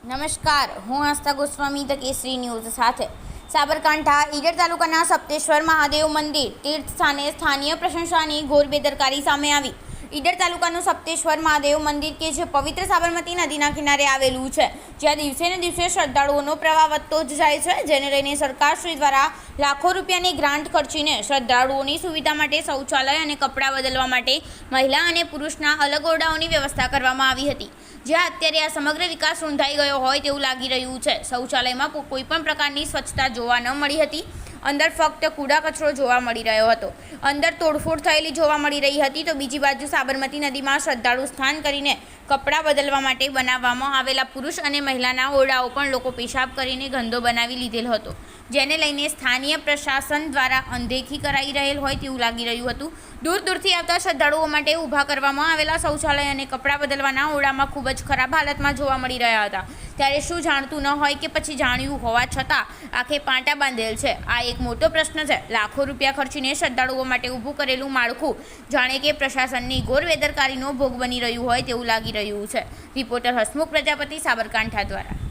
નમસ્કાર, હું આસ્થા ગોસ્વામી ધ કેસરી ન્યૂઝ સાથે સાબરકાંઠા ઈડર તાલુકાના સપ્તેશ્વર મહાદેવ મંદિર તીર્થ સ્થાને સ્થાનીય પ્રશંસાની ઘોર બેદરકારી સામે આવી। ઈડર તાલુકાનું સપ્તેશ્વર મહાદેવ મંદિર કે જે પવિત્ર સાબરમતી નદીના કિનારે આવેલું છે, જ્યાં દિવસે ને દિવસે શ્રદ્ધાળુઓનો પ્રવાહ વધતો જ જાય છે, જેને લઈને સરકારશ્રી દ્વારા લાખો રૂપિયાની ગ્રાન્ટ ખર્ચીને શ્રદ્ધાળુઓની સુવિધા માટે શૌચાલય અને કપડાં બદલવા માટે મહિલા અને પુરુષના અલગ ઓરડાઓની વ્યવસ્થા કરવામાં આવી હતી, જ્યાં અત્યારે આ સમગ્ર વિકાસ રૂંધાઈ ગયો હોય તેવું લાગી રહ્યું છે। શૌચાલયમાં કોઈ પણ પ્રકારની સ્વચ્છતા જોવા ન મળી હતી। અંદર ફક્ત કૂડા કચરો જોવા મળી રહ્યો હતો। અંદર તોડફોડ થયેલી જોવા મળી રહી હતી, તો બીજી બાજુ સાબરમતી નદીમાં શ્રદ્ધાળુ સ્નાન કરીને કપડાં બદલવા માટે બનાવવામાં આવેલા પુરુષ અને મહિલાના ઓરડાઓ પણ લોકો પેશાબ કરીને ગંદો બનાવી લીધેલ હતો, જેને લઈને સ્થાનીય પ્રશાસન દ્વારા અનદેખી કરાઈ રહેલ હોય તેવું લાગી રહ્યું હતું। દૂર દૂરથી આવતા શ્રદ્ધાળુઓ માટે ઊભા કરવામાં આવેલા શૌચાલય અને કપડાં બદલવાના ઓરડામાં ખૂબ જ ખરાબ હાલતમાં જોવા મળી રહ્યા હતા। ત્યારે શું જાણતું ન હોય કે પછી જાણ્યું હોવા છતાં આખે પાટા બાંધેલ છે? આ એક મોટો પ્રશ્ન છે। લાખો રૂપિયા ખર્ચીને શ્રદ્ધાળુઓ માટે ઊભું કરેલું માળખું જાણે કે પ્રશાસનની ઘોર બેદરકારીનો ભોગ બની રહ્યું હોય તેવું લાગી રહ્યું છે। રિપોર્ટર હસમુખ પ્રજાપતિ, સાબરકાંઠા દ્વારા।